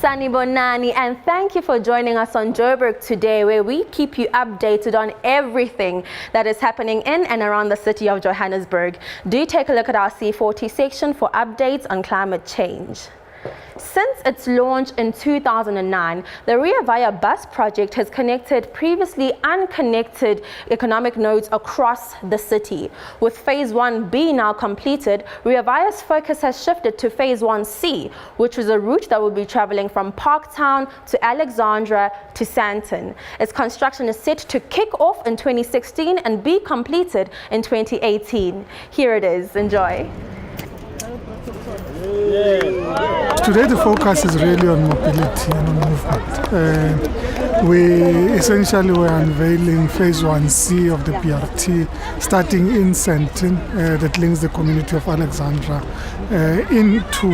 Sanibonani, and thank you for joining us on Joburg today, where we keep you updated on everything that is happening in and around the city of Johannesburg. Do take a look at our C40 section for updates on climate change. Since its launch in 2009, the Rea Vaya bus project has connected previously unconnected economic nodes across the city. With Phase 1B now completed, Rea Vaya's focus has shifted to Phase 1C, which is a route that will be traveling from Parktown to Alexandra to Sandton. Its construction is set to kick off in 2016 and be completed in 2018. Here it is. Enjoy. Today the focus is really on mobility and on movement. We essentially were unveiling Phase 1C of the BRT, starting in Sandton, that links the community of Alexandra into,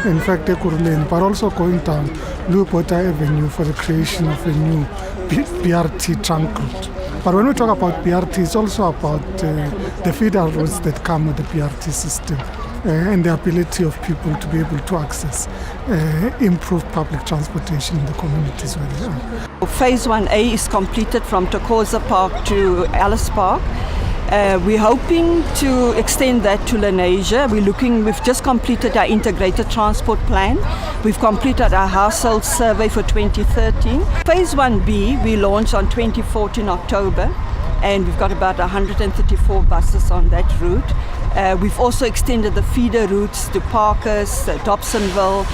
in fact, Ekurhuleni, but also going down Louis-Botha Avenue for the creation of a new BRT trunk route. But when we talk about BRT, it's also about the feeder routes that come with the BRT system. And the ability of people to be able to access improved public transportation in the communities where they are. Phase 1A is completed from Tokoza Park to Alice Park. We're hoping to extend that to Lenasia. We've just completed our integrated transport plan. We've completed our household survey for 2013. Phase 1B we launched on 2014 October, and we've got about 134 buses on that route. We've also extended the feeder routes to Parkers, Dobsonville,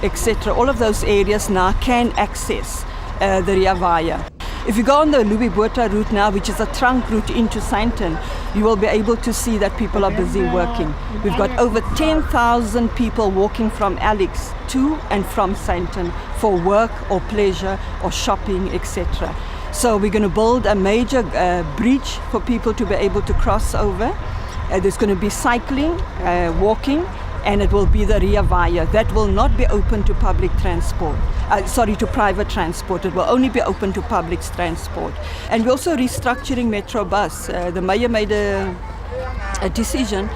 etc. All of those areas now can access the Rea Vaya. If you go on the Louis-Botha route now, which is a trunk route into Sandton, you will be able to see that people are busy working. We've got over 10,000 people walking from Alex to and from Sandton for work or pleasure or shopping, etc. So we're going to build a major bridge for people to be able to cross over. There's going to be cycling, walking, and it will be the Rea Vaya. That will not be open to public transport. To private transport. It will only be open to public transport. And we're also restructuring Metro Bus. The mayor made a decision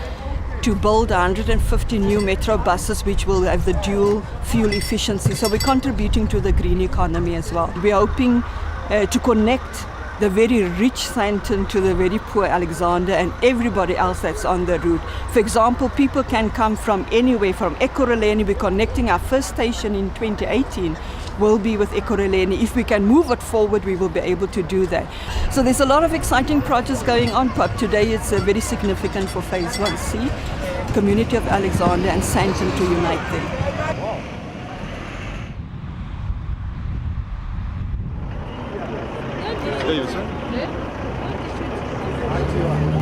to build 150 new Metro buses which will have the dual fuel efficiency. So we're contributing to the green economy as well. We're hoping to connect the very rich Sandton to the very poor Alexandra and everybody else that's on the route. For example, people can come from anywhere, from Ekurhuleni. We're connecting our first station in 2018 will be with Ekurhuleni. If we can move it forward, we will be able to do that. So there's a lot of exciting projects going on, but today it's very significant for Phase 1C, community of Alexandra and Sandton to unite there.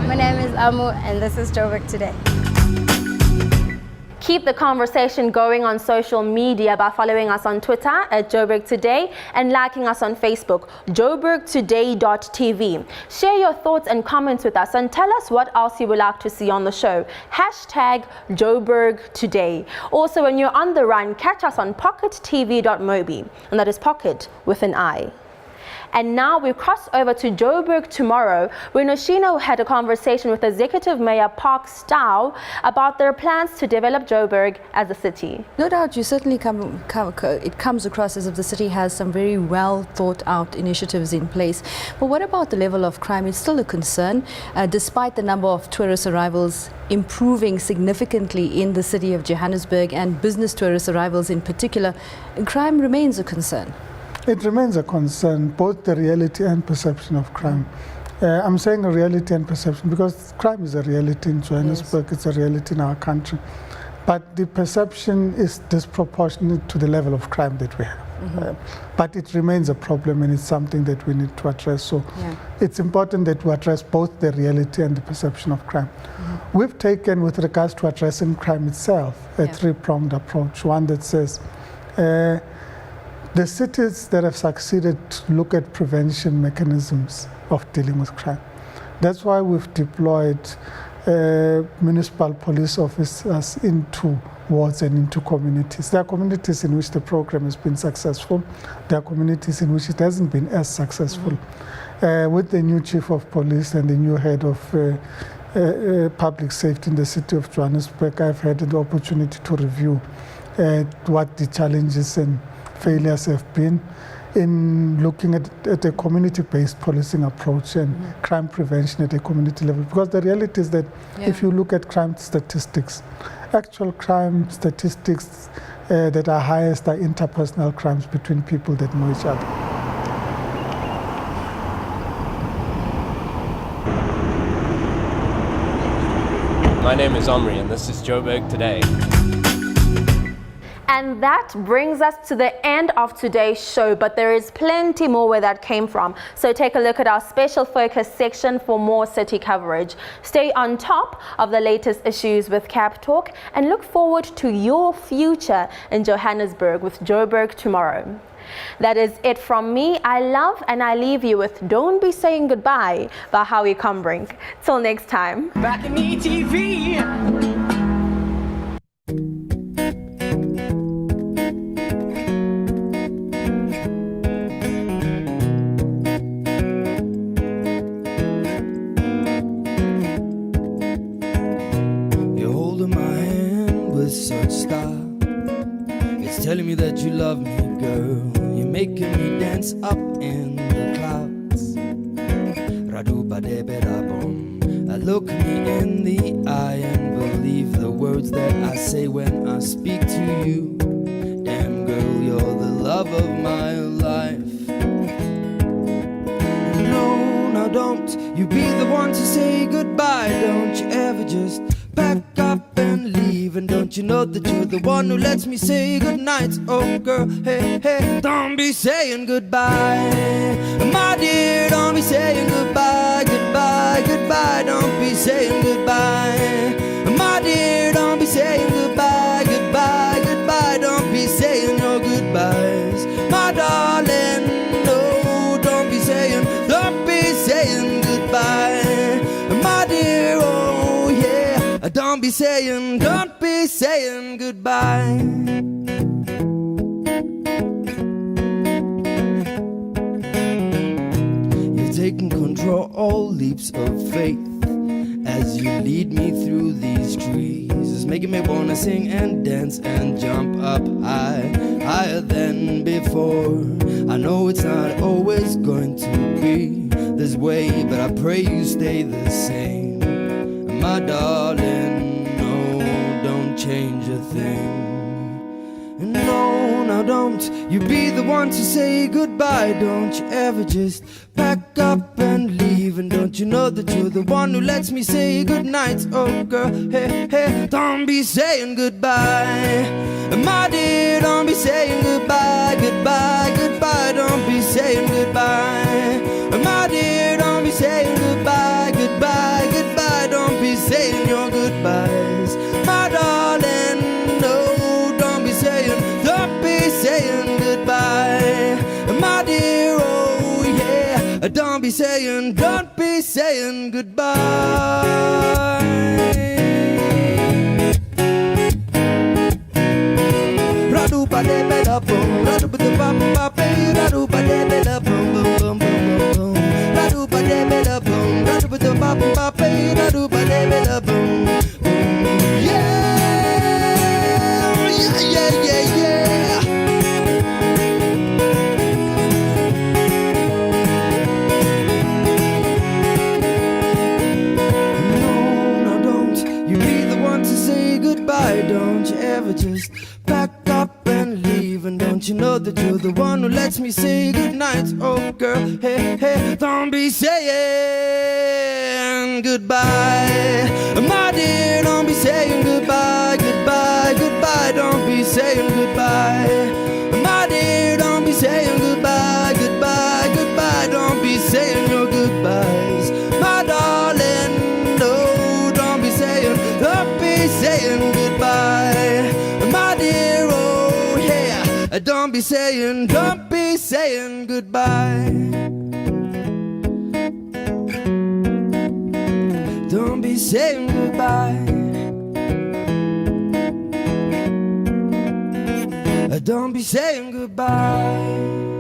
My name is Amu, and this is Joburg Today. Keep the conversation going on social media by following us on Twitter at Joburg Today and liking us on Facebook, joburgtoday.tv. Share your thoughts and comments with us and tell us what else you would like to see on the show. Hashtag Joburg Today. Also, when you're on the run, catch us on pockettv.mobi, and that is pocket with an I. And now we cross over to Joburg tomorrow, where Noshino had a conversation with Executive Mayor Park Stow about their plans to develop Joburg as a city. No doubt, you certainly it comes across as if the city has some very well thought out initiatives in place. But what about the level of crime? It's still a concern, despite the number of tourist arrivals improving significantly in the city of Johannesburg and business tourist arrivals in particular. Crime remains a concern. It remains a concern, both the reality and perception of crime. I'm saying a reality and perception because crime is a reality in Johannesburg, yes. It's a reality in our country. But the perception is disproportionate to the level of crime that we have. Mm-hmm. But it remains a problem, and it's something that we need to address. So it's important that we address both the reality and the perception of crime. Mm-hmm. We've taken, with regards to addressing crime itself, a three-pronged approach. One that says, the cities that have succeeded to look at prevention mechanisms of dealing with crime. That's why we've deployed municipal police officers into wards and into communities. There are communities in which the program has been successful. There are communities in which it hasn't been as successful. Mm-hmm. With the new chief of police and the new head of public safety in the city of Johannesburg, I've had the opportunity to review at what the challenges and failures have been in looking at a community-based policing approach and crime prevention at a community level. Because the reality is that if you look at crime statistics, actual crime statistics that are highest are interpersonal crimes between people that know each other. My name is Omri and this is Joburg Today. And that brings us to the end of today's show, but there is plenty more where that came from. So take a look at our special focus section for more city coverage. Stay on top of the latest issues with Cap Talk and look forward to your future in Johannesburg with Joburg Tomorrow. That is it from me. I love and I leave you with Don't Be Saying Goodbye by Howie Combrink. Till next time. Back in ETV. Telling me that you love me, girl. You're making me dance up in the clouds. Look me in the eye and believe the words that I say when I speak to you. Damn girl, you're the love of my life. No, now don't you be the one to say goodbye. Don't you ever just pack up and leave. And don't you know that you're the one who lets me say goodnight? Oh girl, hey, hey, don't be saying goodbye. My dear, don't be saying goodbye, goodbye, goodbye. Don't be saying goodbye. My dear, don't be saying goodbye, goodbye, goodbye. Don't be saying your goodbyes. My darling, no, don't be saying goodbye. My dear, oh yeah, don't be saying goodbye. You're taking control, all leaps of faith as you lead me through these trees. It's making me wanna sing and dance and jump up high, higher than before. I know it's not always going to be this way, but I pray you stay the same. My darling, no, don't change a thing. No, now don't you be the one to say goodbye. Don't you ever just pack up and leave. And don't you know that you're the one who lets me say goodnight? Oh girl, hey, hey, don't be saying goodbye. My dear, don't be saying goodbye, goodbye, goodbye. Don't be saying goodbye. My dear, don't be saying goodbye, goodbye, goodbye. Don't be saying your goodbyes. My darling, no, don't be saying goodbye. My dear, oh yeah, don't be saying goodbye. Radu-ba-de-be-da-boom, radu-ba-de-ba-ba-ba, radu-ba-de-be-da-boom, boom, boom, boom, boom, boom. Radu-ba-de-be-da-boom, radu-ba-de-ba-ba-ba, radu-ba-de-be-da-boom, boom. Yeah, yeah, yeah, yeah. No, now don't you be the one to say goodbye. Don't you ever just pack up and leave. And don't you know that you're the one who lets me say goodnight? Oh girl, hey, hey, don't be saying goodbye. My dear, don't be saying goodbye, goodbye, goodbye. Don't be saying goodbye. My dear, don't be saying goodbye, goodbye, goodbye. Don't be saying your goodbyes. My darling, no, don't be saying goodbye. My dear, oh yeah, don't be saying goodbye. Don't be saying goodbye. Don't be saying goodbye.